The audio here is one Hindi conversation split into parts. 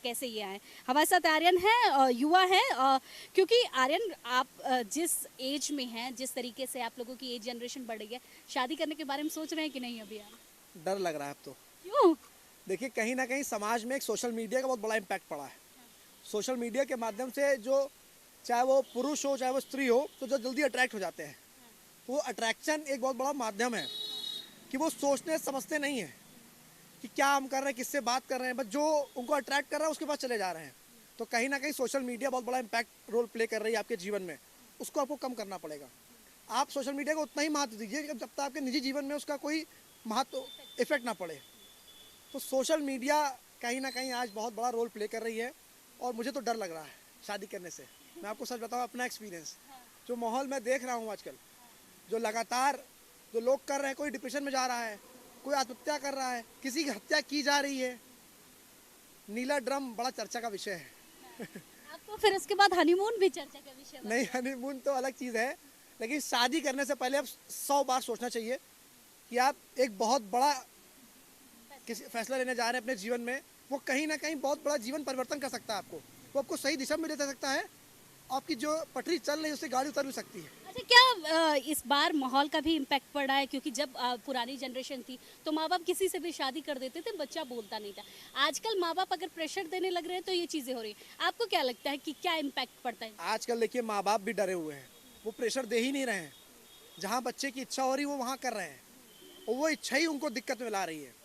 कैसे ये आए हमारे साथ आर्यन है युवा है क्योंकि आर्यन आप जिस एज में हैं जिस तरीके से आप लोगों की एज जनरेशन बढ़ रही है शादी करने के बारे में सोच रहे हैं कि नहीं अभी आप? डर लग रहा है अब तो। क्यों? देखिए, कहीं ना कहीं समाज में एक सोशल मीडिया का बहुत बड़ा इम्पैक्ट पड़ा है। सोशल मीडिया के माध्यम से जो, चाहे वो पुरुष हो चाहे वो स्त्री हो, तो जो जल्दी अट्रैक्ट हो जाते हैं। तो वो अट्रैक्शन एक बहुत बड़ा माध्यम है कि वो सोचने समझते नहीं है कि क्या हम कर रहे हैं, किससे बात कर रहे हैं, बस जो उनको अट्रैक्ट कर रहा है उसके पास चले जा रहे हैं। तो कहीं ना कहीं सोशल मीडिया बहुत बड़ा इम्पैक्ट रोल प्ले कर रही है आपके जीवन में। उसको आपको कम करना पड़ेगा। आप सोशल मीडिया को उतना ही महत्व दीजिए जब तक आपके निजी जीवन में उसका कोई महत्व इफेक्ट ना पड़े। तो सोशल मीडिया कहीं ना कहीं आज बहुत बड़ा रोल प्ले कर रही है। और मुझे तो डर लग रहा है शादी करने से। मैं आपको सच बताऊं, अपना एक्सपीरियंस, जो माहौल मैं देख रहा हूँ आजकल, जो लगातार जो लोग कर रहे हैं, कोई डिप्रेशन में जा रहा है, कोई आत्महत्या कर रहा है, किसी की हत्या की जा रही है। नीला ड्रम बड़ा चर्चा का विषय है। आपको फिर उसके बाद हनीमून भी चर्चा का विषय बन नहीं, गया। हनीमून तो अलग चीज़ है, लेकिन शादी करने से पहले आप 100 बार सोचना चाहिए कि आप एक बहुत बड़ा किसी फैसला लेने जा रहे हैं अपने जीवन में। वो कहीं ना कहीं बहुत बड़ा जीवन परिवर्तन कर सकता है आपको। वो आपको सही दिशा में ले जा सकता है। आपकी जो पटरी चल रही है उससे गाड़ी उतर भी सकती है। अच्छा, क्या इस बार माहौल का भी इम्पैक्ट पड़ा है क्योंकि जब पुरानी जनरेशन थी तो माँ बाप किसी से भी शादी कर देते थे, बच्चा बोलता नहीं था। आजकल माँ बाप अगर प्रेशर देने लग रहे हैं तो ये चीजें हो रही हैं। आपको क्या लगता है कि क्या इम्पैक्ट पड़ता है? आजकल देखिए, माँ बाप भी डरे हुए हैं। वो प्रेशर दे ही नहीं रहे हैं। जहाँ बच्चे की इच्छा हो रही है वो वहाँ कर रहे हैं, और वो इच्छा ही उनको दिक्कत में ला रही है।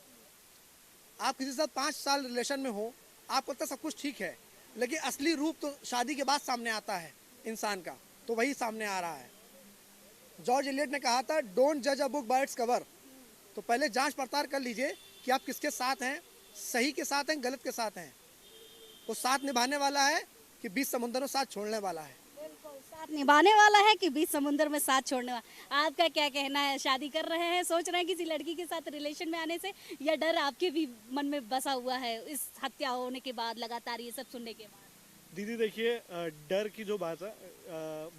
आप किसी के साथ 5 साल रिलेशन में हो, आपको लगता है सब कुछ ठीक है, लेकिन असली रूप तो शादी के बाद सामने आता है इंसान का। तो वही सामने आ रहा है। जॉर्ज एलियट ने कहा था, डोंट जज a book by its cover. तो पहले जांच पड़ताल कर लीजिए कि आप किसके साथ हैं, सही के साथ हैं, गलत के साथ हैं। वो साथ निभाने वाला है कि 20 समुंदरों साथ छोड़ने वाला है। बिल्कुल, साथ निभाने वाला है कि बीच समुद्र में साथ छोड़ने वाला। आपका क्या कहना है? शादी कर रहे हैं, सोच रहे हैं किसी लड़की के साथ रिलेशन में आने से, या डर आपके भी मन में बसा हुआ है इस हत्या होने के बाद, लगातार ये सब सुनने के बाद? दीदी देखिए, डर की जो बात है,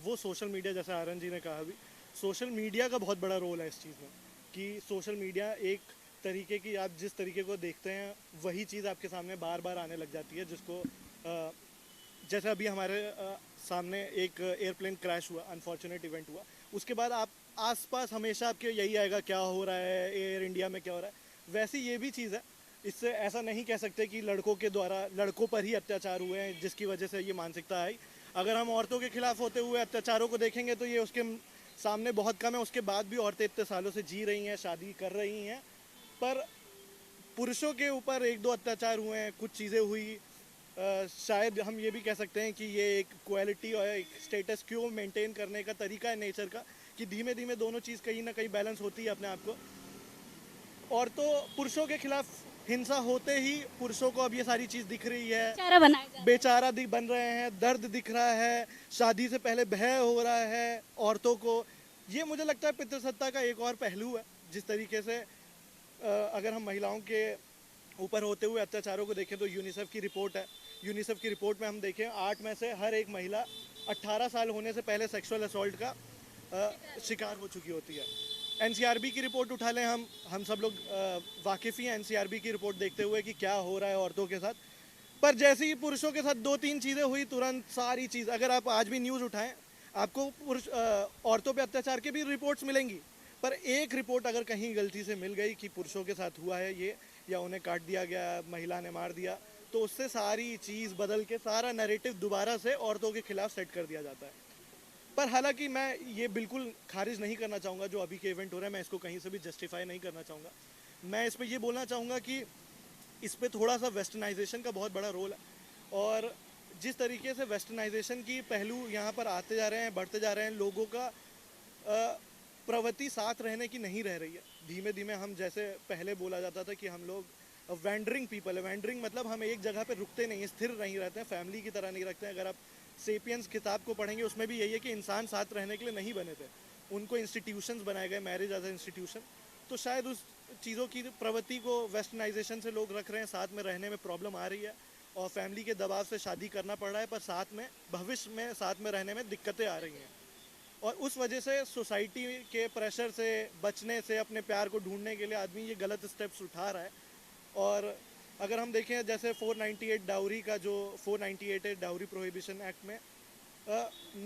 वो सोशल मीडिया, जैसे आर्यन जी ने कहा अभी, सोशल मीडिया का बहुत बड़ा रोल है इस चीज़ में। कि सोशल मीडिया एक तरीके की, आप जिस तरीके को देखते हैं वही चीज़ आपके सामने बार बार आने लग जाती है, जिसको जैसे अभी हमारे सामने एक एयरप्लेन क्रैश हुआ, अनफॉर्चुनेट इवेंट हुआ। उसके बाद आप आसपास हमेशा आपके यही आएगा, क्या हो रहा है एयर इंडिया में, क्या हो रहा है। वैसी ये भी चीज़ है। इससे ऐसा नहीं कह सकते कि लड़कों के द्वारा लड़कों पर ही अत्याचार हुए हैं जिसकी वजह से ये मानसिकता आई। अगर हम औरतों के खिलाफ होते हुए अत्याचारों को देखेंगे तो ये उसके सामने बहुत कम है। उसके बाद भी औरतें इतने सालों से जी रही हैं, शादी कर रही हैं। पर पुरुषों के ऊपर एक दो अत्याचार हुए हैं, कुछ चीज़ें हुई। शायद हम ये भी कह सकते हैं कि ये एक क्वालिटी और एक स्टेटस क्यों मेंटेन करने का तरीका है नेचर का, कि धीमे धीमे दोनों चीज़ कहीं ना कहीं बैलेंस होती है अपने आप को। और तो पुरुषों के खिलाफ हिंसा होते ही पुरुषों को अब ये सारी चीज़ दिख रही है, चारा बनाया जा रहा है। बेचारा बन रहे हैं, दर्द दिख रहा है, शादी से पहले भय हो रहा है औरतों को। ये मुझे लगता है पितृसत्ता का एक और पहलू है। जिस तरीके से अगर हम महिलाओं के ऊपर होते हुए अत्याचारों को देखें तो यूनिसेफ की रिपोर्ट है। यूनिसेफ की रिपोर्ट में हम देखें 8 में से हर एक महिला 18 साल होने से पहले सेक्सुअल असॉल्ट का शिकार हो चुकी होती है। एनसीआरबी की रिपोर्ट उठा लें, हम सब लोग वाकिफ़ ही हैं एनसीआरबी की रिपोर्ट देखते हुए कि क्या हो रहा है औरतों के साथ। पर जैसे ही पुरुषों के साथ 2-3 चीज़ें हुई, तुरंत सारी चीज़, अगर आप आज भी न्यूज़ उठाएं आपको पुरुष औरतों पे अत्याचार की भी रिपोर्ट्स मिलेंगी। पर एक रिपोर्ट अगर कहीं गलती से मिल गई कि पुरुषों के साथ हुआ है ये, या उन्हें काट दिया गया, महिला ने मार दिया, तो उससे सारी चीज़ बदल के सारा नैरेटिव दोबारा से औरतों के खिलाफ सेट कर दिया जाता है। पर हालांकि मैं ये बिल्कुल खारिज नहीं करना चाहूँगा जो अभी के इवेंट हो रहा है, मैं इसको कहीं से भी जस्टिफाई नहीं करना चाहूँगा। मैं इस पर ये बोलना चाहूँगा कि इस पर थोड़ा सा वेस्टर्नाइजेशन का बहुत बड़ा रोल है। और जिस तरीके से वेस्टर्नाइजेशन की पहलू यहाँ पर आते जा रहे हैं, बढ़ते जा रहे हैं, लोगों का प्रवृत्ति साथ रहने की नहीं रह रही है। धीमे धीमे हम, जैसे पहले बोला जाता था कि हम लोग वैंडरिंग पीपल है। वैंडरिंग मतलब हम एक जगह पे रुकते नहीं हैं, स्थिर नहीं रहते हैं, फैमिली की तरह नहीं रखते हैं। अगर आप सेपियंस किताब को पढ़ेंगे उसमें भी यही है कि इंसान साथ रहने के लिए नहीं बने थे, उनको इंस्टीट्यूशंस बनाए गए, मैरिज एज ए इंस्टीट्यूशन। तो शायद उस चीज़ों की प्रवृत्ति को वेस्टर्नाइजेशन से लोग रख रहे हैं, साथ में रहने में प्रॉब्लम आ रही है और फैमिली के दबाव से शादी करना पड़ रहा है, पर साथ में भविष्य में साथ में रहने में दिक्कतें आ रही हैं। और उस वजह से सोसाइटी के प्रेशर से बचने से, अपने प्यार को ढूंढने के लिए आदमी ये गलत स्टेप्स उठा रहा है। और अगर हम देखें जैसे 498 डाउरी का जो 498 है डाउरी प्रोहिबिशन एक्ट में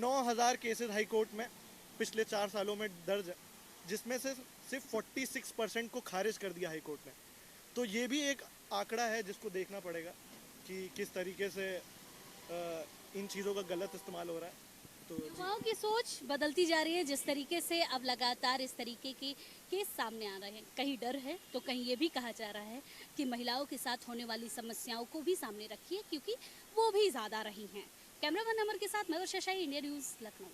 9,000 केसेस हाई कोर्ट में पिछले 4 सालों में दर्ज है, जिसमें से सिर्फ 46% को खारिज कर दिया हाई कोर्ट ने। तो ये भी एक आंकड़ा है जिसको देखना पड़ेगा कि किस तरीके से इन चीज़ों का गलत इस्तेमाल हो रहा है। तो युवाओं की सोच बदलती जा रही है जिस तरीके से अब लगातार इस तरीके के केस सामने आ रहे हैं। कहीं डर है तो कहीं ये भी कहा जा रहा है कि महिलाओं के साथ होने वाली समस्याओं को भी सामने रखिए क्योंकि वो भी ज़्यादा रही हैं। कैमरामैन अमर के साथ मैं वर्षा शाही, इंडिया न्यूज़, लखनऊ।